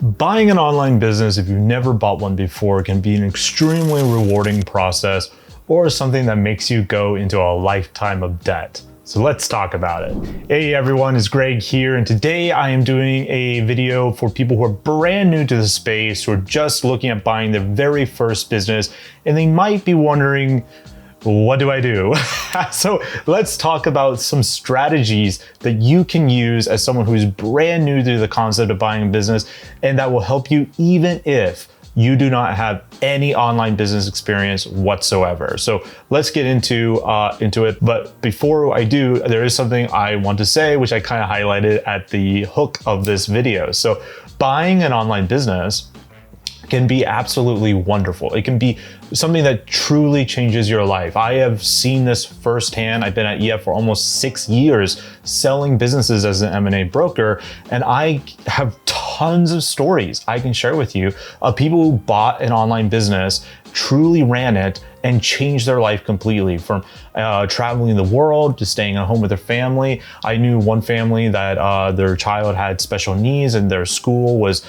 Buying an online business, if you've never bought one before, can be an extremely rewarding process or something that makes you go into a lifetime of debt. So let's talk about it. Hey everyone, it's Greg here, and today I am doing a video for people who are brand new to the space, who are just looking at buying their very first business, and they might be wondering, what do I do? So let's talk about some strategies that you can use as someone who's brand new to the concept of buying a business, and that will help you even if you do not have any online business experience whatsoever. So let's get into it. But before I do, there is something I want to say, which I kind of highlighted at the hook of this video. So buying an online business can be absolutely wonderful. It can be something that truly changes your life. I have seen this firsthand. I've been at EF for almost 6 years selling businesses as an M&A broker, and I have tons of stories I can share with you of people who bought an online business, truly ran it, and changed their life completely, from traveling the world to staying at home with their family. I knew one family that their child had special needs and their school was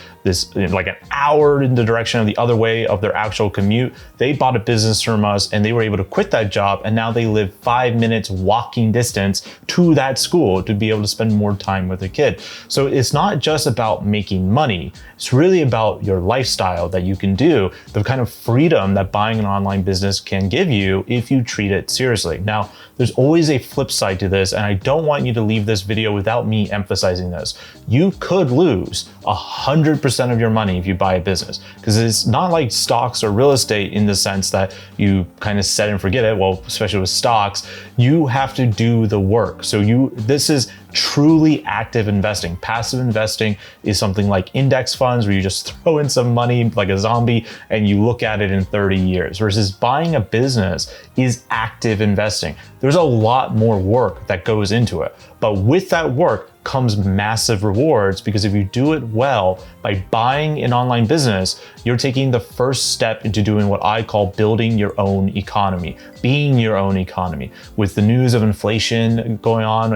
like an hour in the direction of the other way of their actual commute. They bought a business from us and they were able to quit that job, and now they live 5 minutes walking distance to that school to be able to spend more time with their kid. So it's not just about making money. It's really about your lifestyle that you can do, the kind of freedom that buying an online business can give you if you treat it seriously. Now, there's always a flip side to this, and I don't want you to leave this video without me emphasizing this. You could lose 100% of your money if you buy a business, because it's not like stocks or real estate in the sense that you kind of set and forget it. Well, especially with stocks, you have to do the work. So this is truly active investing. Passive investing is something like index funds, where you just throw in some money like a zombie and you look at it in 30 years, versus buying a business is active investing. There's a lot more work that goes into it, but with that work comes massive rewards, because if you do it well by buying an online business, you're taking the first step into doing what I call building your own economy, being your own economy. With the news of inflation going on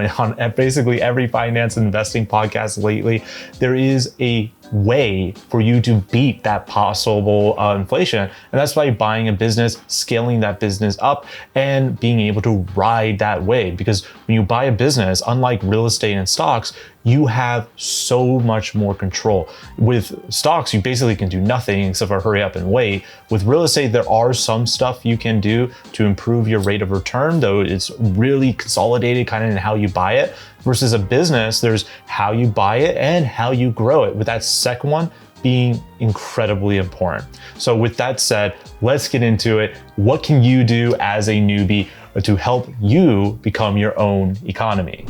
basically every finance and investing podcast lately, there is a way for you to beat that possible inflation. And that's by buying a business, scaling that business up, and being able to ride that wave. Because when you buy a business, unlike real estate and stocks, you have so much more control. With stocks, you basically can do nothing except for hurry up and wait. With real estate, there are some stuff you can do to improve your rate of return, though it's really consolidated kind of in how you buy it. Versus a business, there's how you buy it and how you grow it, with that second one being incredibly important. So with that said, let's get into it. What can you do as a newbie to help you become your own economy?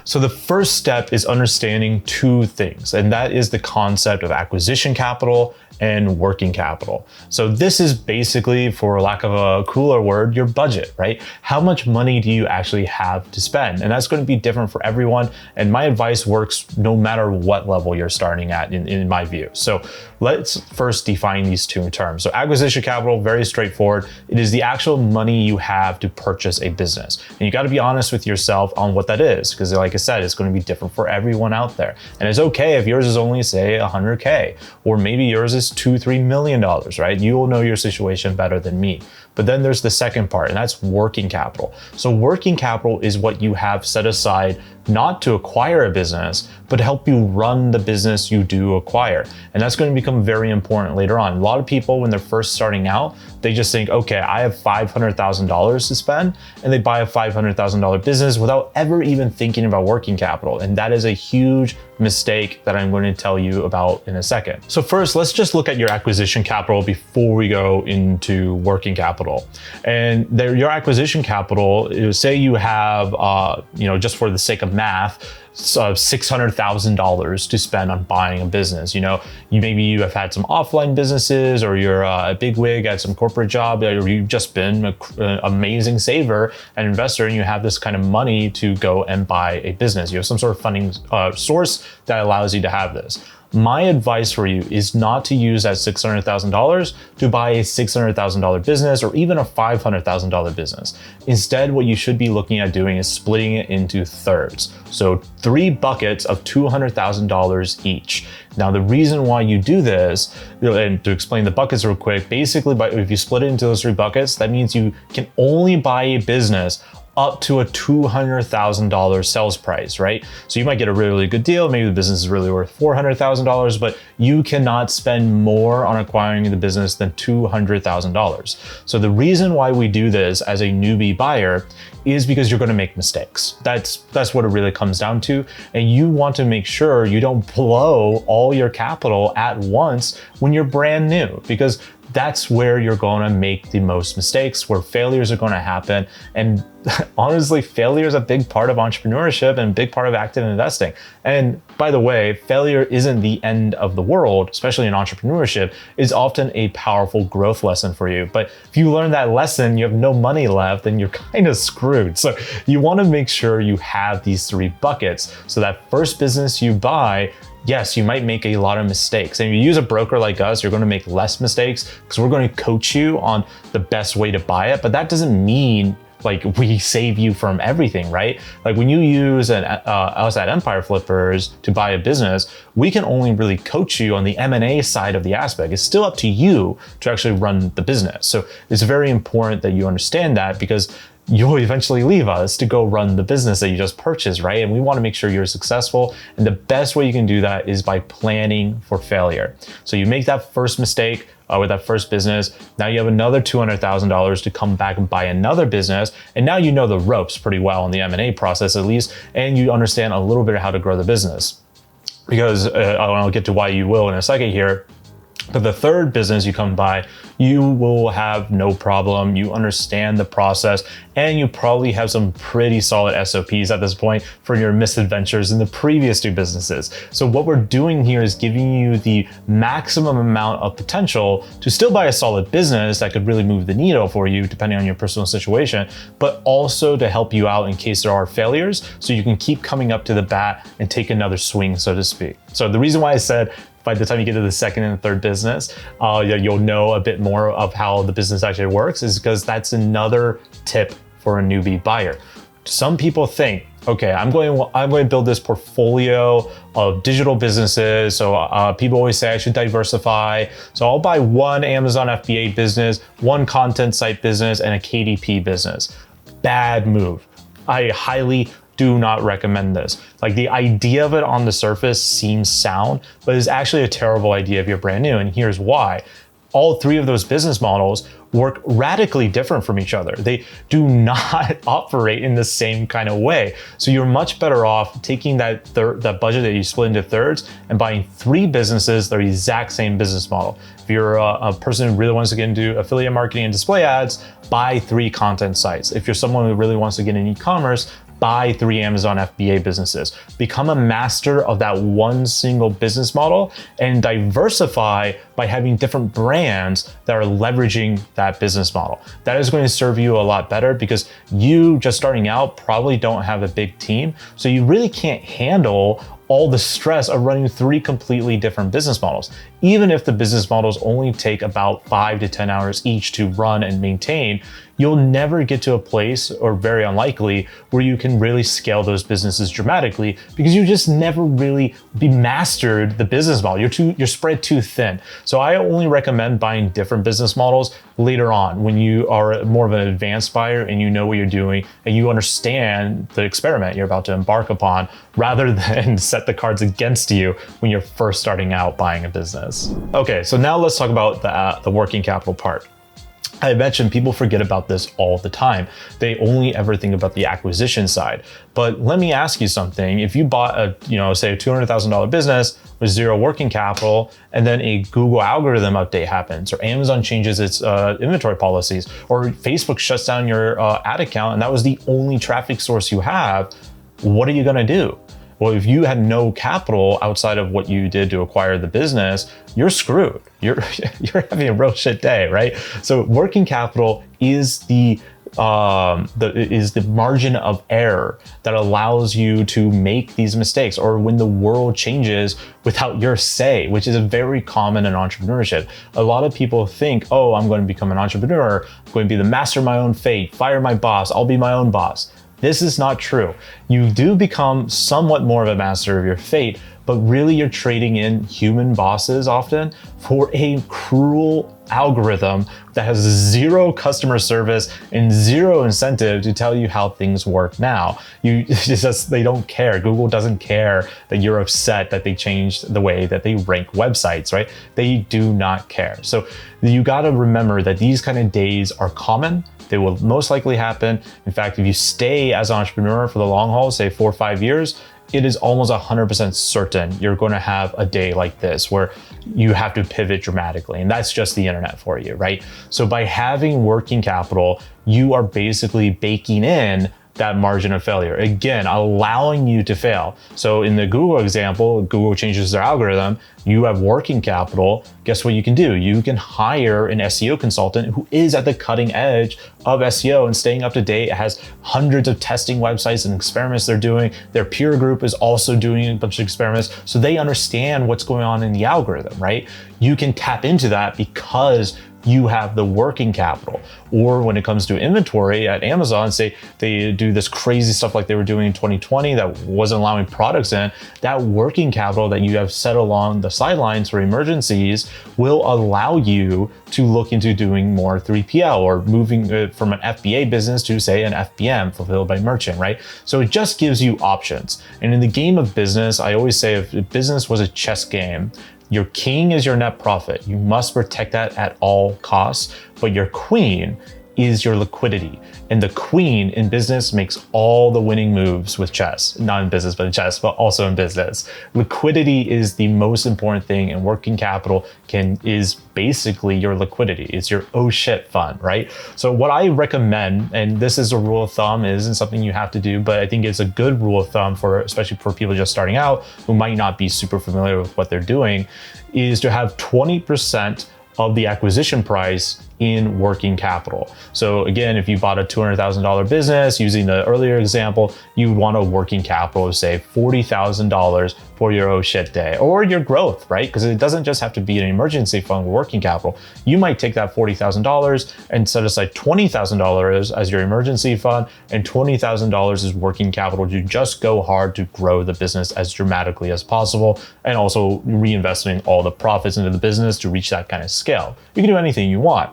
So the first step is understanding two things, and that is the concept of acquisition capital and working capital. So this is basically, for lack of a cooler word, your budget, right? How much money do you actually have to spend? And that's going to be different for everyone. And my advice works no matter what level you're starting at, in my view. So let's first define these two terms. So acquisition capital, very straightforward. It is the actual money you have to purchase a business. And you got to be honest with yourself on what that is, because like I said, it's going to be different for everyone out there. And it's okay if yours is only, say, 100K, or maybe yours is $2-3 million, right? You will know your situation better than me. But then there's the second part, and that's working capital. So working capital is what you have set aside not to acquire a business, but to help you run the business you do acquire. And that's going to become very important later on. A lot of people, when they're first starting out, they just think, okay, I have $500,000 to spend, and they buy a $500,000 business without ever even thinking about working capital. And that is a huge mistake that I'm going to tell you about in a second. So first, let's just look at your acquisition capital before we go into working capital. And your acquisition capital, say you have, just for the sake of math, $600,000 to spend on buying a business. Maybe you have had some offline businesses, or you're a big wig at some corporate job, or you've just been an amazing saver and investor, and you have this kind of money to go and buy a business. You have some sort of funding source that allows you to have this. my advice for you is not to use that $600,000 to buy a $600,000 business or even a $500,000 business. Instead, what you should be looking at doing is splitting it into thirds. So 3 buckets of $200,000 each. Now, the reason why you do this, and to explain the buckets real quick, basically, if you split it into those 3 buckets, that means you can only buy a business up to a $200,000 sales price, right? So you might get a really, really good deal. Maybe the business is really worth $400,000, but you cannot spend more on acquiring the business than $200,000. So the reason why we do this as a newbie buyer is because you're going to make mistakes. That's what it really comes down to. And you want to make sure you don't blow all your capital at once when you're brand new, because that's where you're going to make the most mistakes, where failures are going to happen. And honestly, failure is a big part of entrepreneurship and a big part of active investing. And by the way, failure isn't the end of the world, especially in entrepreneurship. It's often a powerful growth lesson for you. But if you learn that lesson, you have no money left, then you're kind of screwed. So you want to make sure you have these 3 buckets. So that first business you buy, yes, you might make a lot of mistakes. And if you use a broker like us, you're going to make less mistakes because we're going to coach you on the best way to buy it. But that doesn't mean like we save you from everything, right? Like when you use us at Empire Flippers to buy a business, we can only really coach you on the M&A side of the aspect. It's still up to you to actually run the business. So it's very important that you understand that, because you'll eventually leave us to go run the business that you just purchased, right? And we want to make sure you're successful. And the best way you can do that is by planning for failure. So you make that first mistake with that first business. Now you have another $200,000 to come back and buy another business. And now you know the ropes pretty well in the M&A process, at least, and you understand a little bit of how to grow the business. Because I'll get to why you will in a second here. But the third business you come by, you will have no problem. You understand the process, and you probably have some pretty solid SOPs at this point for your misadventures in the previous 2 businesses. So what we're doing here is giving you the maximum amount of potential to still buy a solid business that could really move the needle for you, depending on your personal situation, but also to help you out in case there are failures, so you can keep coming up to the bat and take another swing, so to speak. So the reason why I said by the time you get to the second and third business, you'll know a bit more of how the business actually works, is because that's another tip for a newbie buyer. Some people think, okay, I'm going to build this portfolio of digital businesses. So people always say I should diversify. So I'll buy 1 Amazon FBA business, 1 content site business, and a KDP business. Bad move. I highly do not recommend this. Like, the idea of it on the surface seems sound, but it's actually a terrible idea if you're brand new. And here's why. All 3 of those business models work radically different from each other. They do not operate in the same kind of way. So you're much better off taking that budget that you split into thirds and buying 3 businesses that are the exact same business model. If you're a person who really wants to get into affiliate marketing and display ads, buy 3 content sites. If you're someone who really wants to get in e-commerce, buy 3 Amazon FBA businesses. Become a master of that one single business model and diversify by having different brands that are leveraging that business model. That is going to serve you a lot better, because you just starting out probably don't have a big team. So you really can't handle all the stress of running 3 completely different business models. Even if the business models only take about 5 to 10 hours each to run and maintain, you'll never get to a place, or very unlikely, where you can really scale those businesses dramatically, because you just never really mastered the business model. You're spread too thin. So I only recommend buying different business models later on, when you are more of an advanced buyer and you know what you're doing and you understand the experiment you're about to embark upon, rather than set the cards against you when you're first starting out buying a business. Okay, so now let's talk about the working capital part. I mentioned people forget about this all the time. They only ever think about the acquisition side. But let me ask you something. If you bought say a $200,000 business with 0 working capital, and then a Google algorithm update happens, or Amazon changes its inventory policies, or Facebook shuts down your ad account, and that was the only traffic source you have, what are you gonna do? Well, if you had no capital outside of what you did to acquire the business, you're screwed. You're having a real shit day, right? So working capital is the the margin of error that allows you to make these mistakes, or when the world changes without your say, which is very common in entrepreneurship. A lot of people think, oh, I'm going to become an entrepreneur, I'm going to be the master of my own fate, fire my boss, I'll be my own boss. This is not true. You do become somewhat more of a master of your fate, but really you're trading in human bosses often for a cruel algorithm that has zero customer service and zero incentive to tell you how things work now. They don't care. Google doesn't care that you're upset that they changed the way that they rank websites, right? They do not care. So you got to remember that these kind of days are common. They will most likely happen. In fact, if you stay as an entrepreneur for the long haul, say 4 or 5 years, it is almost 100% certain you're going to have a day like this where you have to pivot dramatically. And that's just the internet for you, right? So by having working capital, you are basically baking in that margin of failure. Again, allowing you to fail. So in the Google example, Google changes their algorithm, you have working capital. Guess what you can do? You can hire an SEO consultant who is at the cutting edge of SEO and staying up to date. It has hundreds of testing websites and experiments they're doing. Their peer group is also doing a bunch of experiments. So they understand what's going on in the algorithm, right? You can tap into that because you have the working capital. Or when it comes to inventory at Amazon, say they do this crazy stuff like they were doing in 2020 that wasn't allowing products in, that working capital that you have set along the sidelines for emergencies will allow you to look into doing more 3PL or moving from an FBA business to say an FBM, fulfilled by merchant, right? So it just gives you options. And in the game of business, I always say if business was a chess game, your king is your net profit. You must protect that at all costs, but your queen is your liquidity. And the queen in business makes all the winning moves with chess, not in business, but in chess, but also in business. Liquidity is the most important thing, and working capital is basically your liquidity. It's your oh shit fund, right? So what I recommend, and this is a rule of thumb, isn't something you have to do, but I think it's a good rule of thumb especially for people just starting out who might not be super familiar with what they're doing, is to have 20% of the acquisition price in working capital. So again, if you bought a $200,000 business, using the earlier example, you would want a working capital of say $40,000 for your oh shit day or your growth, right? Because it doesn't just have to be an emergency fund working capital. You might take that $40,000 and set aside $20,000 as your emergency fund, and $20,000 is working capital to just go hard to grow the business as dramatically as possible, and also reinvesting all the profits into the business to reach that kind of scale. You can do anything you want.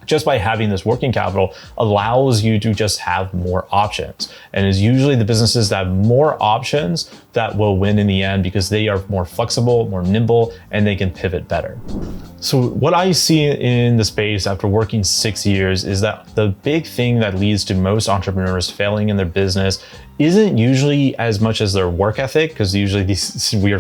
Just by having this working capital allows you to just have more options. And it's usually the businesses that have more options that will win in the end because they are more flexible, more nimble, and they can pivot better. So what I see in the space after working 6 years is that the big thing that leads to most entrepreneurs failing in their business isn't usually as much as their work ethic, because usually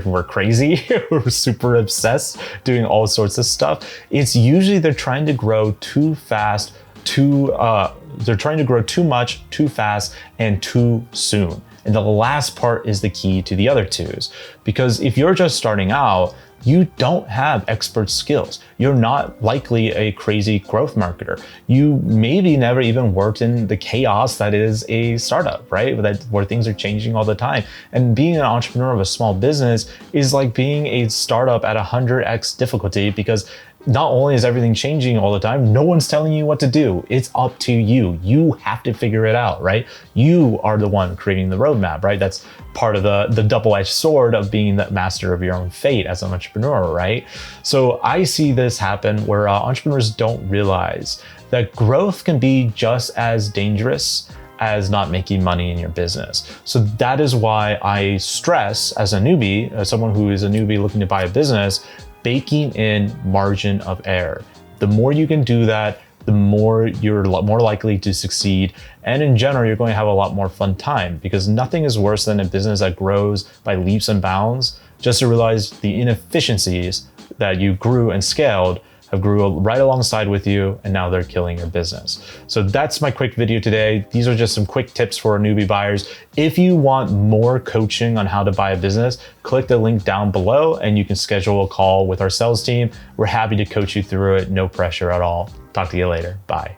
we're crazy, we're super obsessed doing all sorts of stuff. It's usually they're trying to grow too fast, they're trying to grow too much, too fast, and too soon. And the last part is the key to the other twos, because if you're just starting out, you don't have expert skills. You're not likely a crazy growth marketer. You maybe never even worked in the chaos that is a startup, right? Where things are changing all the time. And being an entrepreneur of a small business is like being a startup at 100x difficulty, because not only is everything changing all the time, no one's telling you what to do. It's up to you. You have to figure it out, right? You are the one creating the roadmap, right? That's part of the double-edged sword of being the master of your own fate as an entrepreneur, right? So I see this happen where entrepreneurs don't realize that growth can be just as dangerous as not making money in your business. So that is why I stress, as a newbie, as someone who is a newbie looking to buy a business, baking in margin of error. The more you can do that, the more you're more likely to succeed. And in general, you're going to have a lot more fun time, because nothing is worse than a business that grows by leaps and bounds just to realize the inefficiencies that you grew and scaled have grew right alongside with you, and now they're killing your business. So that's my quick video today. These are just some quick tips for newbie buyers. If you want more coaching on how to buy a business, click the link down below and you can schedule a call with our sales team. We're happy to coach you through it, no pressure at all. Talk to you later. Bye.